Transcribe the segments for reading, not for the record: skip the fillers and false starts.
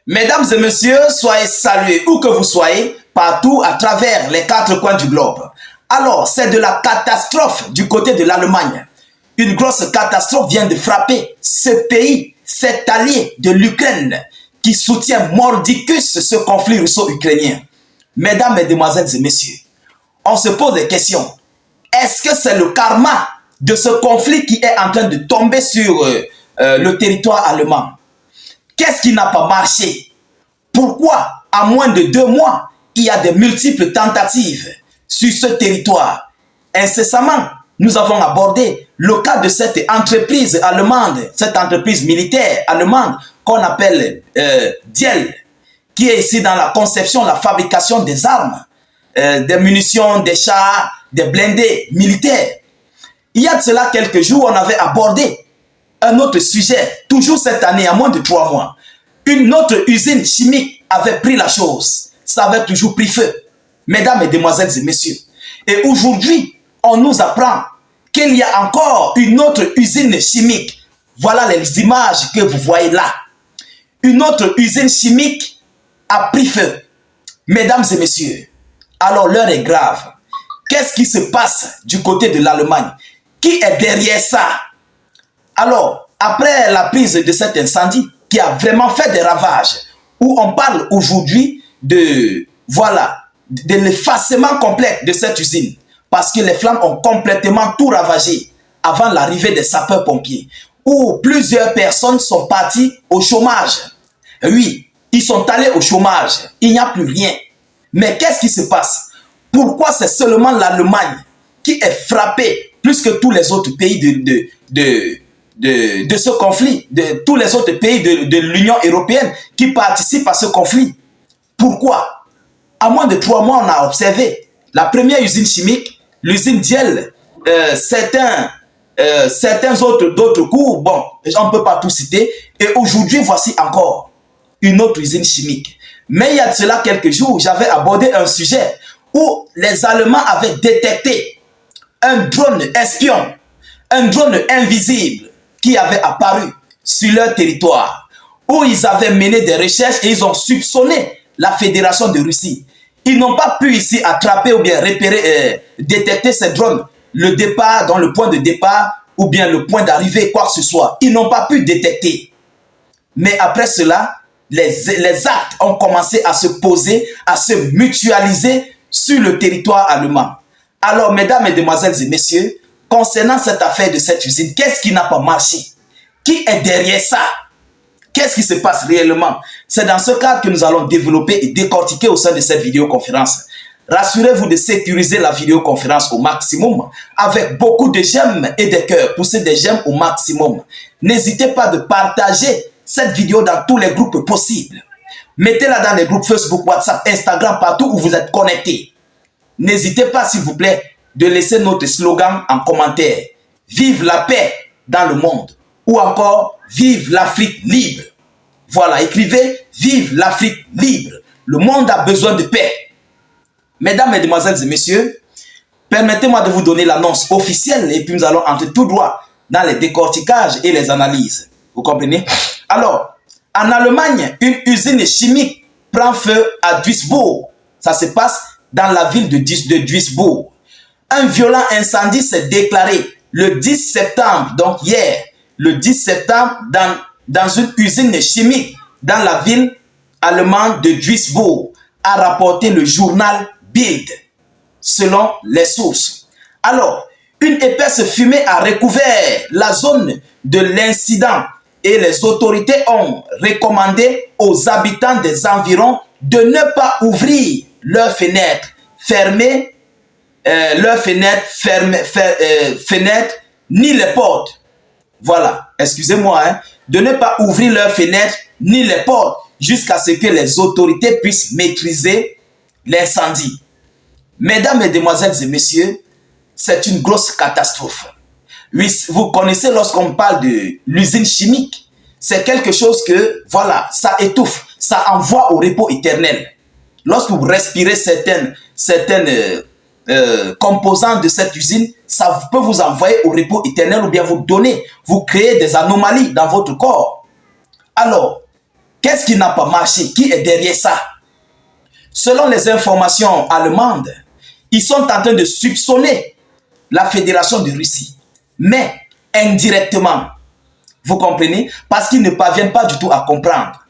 Mesdames et messieurs, soyez salués où que vous soyez, partout à travers les quatre coins du globe. Alors, c'est de la catastrophe du côté de l'Allemagne. Une grosse catastrophe vient de frapper ce pays, cet allié de l'Ukraine, qui soutient mordicus ce conflit russo-ukrainien. Mesdames, mesdemoiselles et messieurs, on se pose des questions. Est-ce que c'est le karma de ce conflit qui est en train de tomber sur le territoire allemand? Qu'est-ce qui n'a pas marché? Pourquoi, à moins de 2 mois, il y a de multiples tentatives sur ce territoire? Incessamment, nous avons abordé le cas de cette entreprise allemande, cette entreprise militaire allemande qu'on appelle Diehl, qui est ici dans la conception, la fabrication des armes, des munitions, des chars, des blindés militaires. Il y a de cela quelques jours, on avait abordé un autre sujet, toujours cette année, à moins de 3 mois. Une autre usine chimique avait pris la chose. Ça avait toujours pris feu. Mesdames, mesdemoiselles et messieurs. Et aujourd'hui, on nous apprend qu'il y a encore une autre usine chimique. Voilà les images que vous voyez là. Une autre usine chimique a pris feu. Mesdames et messieurs, alors l'heure est grave. Qu'est-ce qui se passe du côté de l'Allemagne? Qui est derrière ça? Alors, après la prise de cet incendie qui a vraiment fait des ravages, où on parle aujourd'hui de, voilà, de l'effacement complet de cette usine, parce que les flammes ont complètement tout ravagé avant l'arrivée des sapeurs-pompiers, où plusieurs personnes sont parties au chômage. Oui, ils sont allés au chômage, il n'y a plus rien. Mais qu'est-ce qui se passe? Pourquoi c'est seulement l'Allemagne qui est frappée plus que tous les autres pays de ce conflit, de tous les autres pays de l'Union européenne qui participent à ce conflit? Pourquoi? À moins de 3 mois, on a observé la première usine chimique, l'usine Diehl, certains d'autres coups, bon, on ne peut pas tout citer, et aujourd'hui, voici encore une autre usine chimique. Mais il y a de cela quelques jours, j'avais abordé un sujet où les Allemands avaient détecté un drone espion, un drone invisible qui avait apparu sur leur territoire, où ils avaient mené des recherches et ils ont soupçonné la Fédération de Russie. Ils n'ont pas pu ici attraper ou bien repérer, détecter ces drones, le départ, dans le point de départ ou bien le point d'arrivée, quoi que ce soit. Ils n'ont pas pu détecter. Mais après cela, les actes ont commencé à se poser, à se mutualiser sur le territoire allemand. Alors, mesdames, mesdemoiselles et messieurs, concernant cette affaire de cette usine, qu'est-ce qui n'a pas marché? Qui est derrière ça? Qu'est-ce qui se passe réellement? C'est dans ce cadre que nous allons développer et décortiquer au sein de cette vidéoconférence. Rassurez-vous de sécuriser la vidéoconférence au maximum avec beaucoup de j'aime et de cœurs. Poussez des j'aime au maximum. N'hésitez pas de partager cette vidéo dans tous les groupes possibles. Mettez-la dans les groupes Facebook, WhatsApp, Instagram, partout où vous êtes connectés. N'hésitez pas, s'il vous plaît, de laisser notre slogan en commentaire. Vive la paix dans le monde. Ou encore, vive l'Afrique libre. Voilà, écrivez, vive l'Afrique libre. Le monde a besoin de paix. Mesdames, mesdemoiselles et messieurs, permettez-moi de vous donner l'annonce officielle et puis nous allons entrer tout droit dans les décorticages et les analyses. Vous comprenez? Alors, en Allemagne, une usine chimique prend feu à Duisbourg. Ça se passe dans la ville de Duisbourg. Un violent incendie s'est déclaré le 10 septembre, donc hier, le 10 septembre, dans une usine chimique dans la ville allemande de Duisbourg, a rapporté le journal Bild, selon les sources. Alors, une épaisse fumée a recouvert la zone de l'incident et les autorités ont recommandé aux habitants des environs de ne pas ouvrir leurs fenêtres, fermer leurs fenêtres, ni les portes. Voilà, excusez-moi, hein, de ne pas ouvrir leurs fenêtres ni les portes jusqu'à ce que les autorités puissent maîtriser l'incendie. Mesdames, mesdemoiselles et messieurs, c'est une grosse catastrophe. Oui, vous connaissez lorsqu'on parle de l'usine chimique, c'est quelque chose que, voilà, ça étouffe, ça envoie au repos éternel. Lorsque vous respirez certaines composantes de cette usine, ça peut vous envoyer au repos éternel ou bien vous créer des anomalies dans votre corps. Alors, Qu'est-ce qui n'a pas marché? Qui est derrière ça? Selon les informations allemandes, ils sont en train de soupçonner la Fédération de Russie. Mais indirectement, vous comprenez? Parce qu'ils ne parviennent pas du tout à comprendre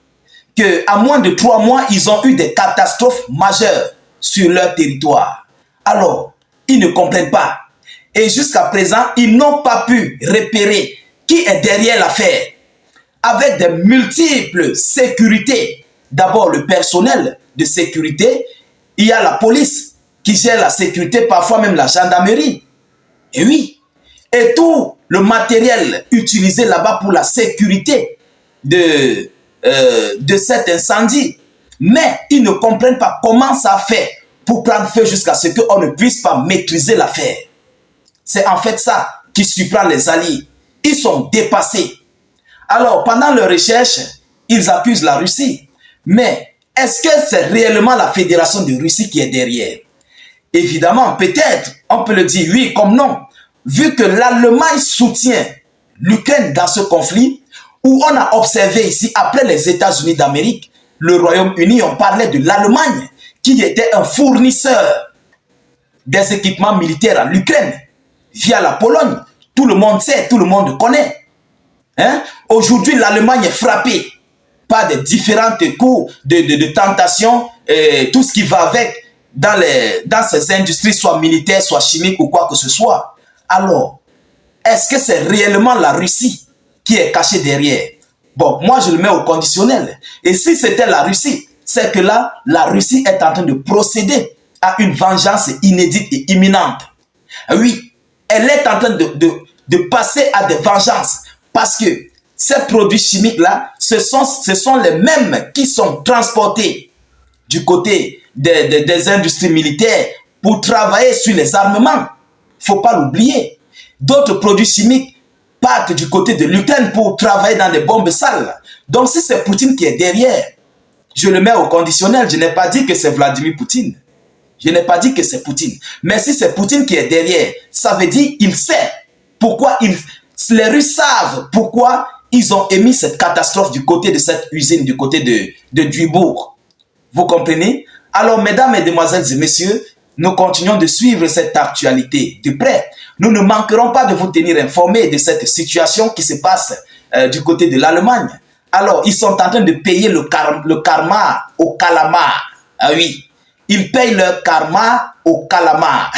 qu'à moins de 3 mois, ils ont eu des catastrophes majeures sur leur territoire. Alors, ils ne comprennent pas. Et jusqu'à présent, ils n'ont pas pu repérer qui est derrière l'affaire. Avec de multiples sécurités. D'abord, le personnel de sécurité. Il y a la police qui gère la sécurité, parfois même la gendarmerie. Et oui. Et tout le matériel utilisé là-bas pour la sécurité de cet incendie. Mais ils ne comprennent pas comment ça fait pour prendre feu jusqu'à ce qu'on ne puisse pas maîtriser l'affaire. C'est en fait ça qui surprend les alliés. Ils sont dépassés. Alors, pendant leurs recherches, ils accusent la Russie. Mais est-ce que c'est réellement la Fédération de Russie qui est derrière? Évidemment, peut-être, on peut le dire oui comme non. Vu que l'Allemagne soutient l'Ukraine dans ce conflit, où on a observé ici, après les États-Unis d'Amérique, le Royaume-Uni, on parlait de l'Allemagne, qui était un fournisseur des équipements militaires à l'Ukraine, via la Pologne. Tout le monde sait, tout le monde connaît. Hein? Aujourd'hui, l'Allemagne est frappée par des différentes coups de tentations, tout ce qui va avec dans ces industries, soit militaires, soit chimiques ou quoi que ce soit. Alors, est-ce que c'est réellement la Russie qui est cachée derrière? Bon, moi je le mets au conditionnel. Et si c'était la Russie, c'est que là, la Russie est en train de procéder à une vengeance inédite et imminente. Oui, elle est en train de passer à des vengeances. Parce que ces produits chimiques-là, ce sont les mêmes qui sont transportés du côté des industries militaires pour travailler sur les armements. Il ne faut pas l'oublier. D'autres produits chimiques partent du côté de l'Ukraine pour travailler dans des bombes sales. Donc si c'est Poutine qui est derrière, je le mets au conditionnel. Je n'ai pas dit que c'est Vladimir Poutine. Je n'ai pas dit que c'est Poutine. Mais si c'est Poutine qui est derrière, ça veut dire qu'il sait pourquoi les Russes savent pourquoi ils ont émis cette catastrophe du côté de cette usine, du côté de Duisbourg. Vous comprenez? Alors, mesdames, mesdemoiselles et messieurs, nous continuons de suivre cette actualité de près. Nous ne manquerons pas de vous tenir informés de cette situation qui se passe du côté de l'Allemagne. Alors, ils sont en train de payer le karma au calamar. Ah oui, ils payent leur karma au calamar.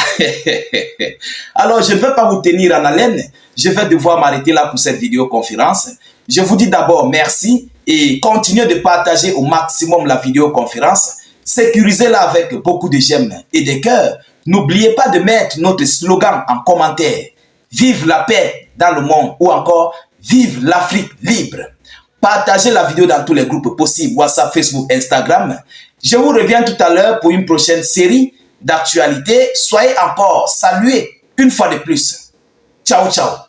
Alors, je ne vais pas vous tenir en haleine. Je vais devoir m'arrêter là pour cette vidéoconférence. Je vous dis d'abord merci et continuez de partager au maximum la vidéoconférence. Sécurisez-la avec beaucoup de j'aime et de cœurs. N'oubliez pas de mettre notre slogan en commentaire. Vive la paix dans le monde ou encore vive l'Afrique libre. Partagez la vidéo dans tous les groupes possibles, WhatsApp, Facebook, Instagram. Je vous reviens tout à l'heure pour une prochaine série d'actualités. Soyez encore salués une fois de plus. Ciao, ciao.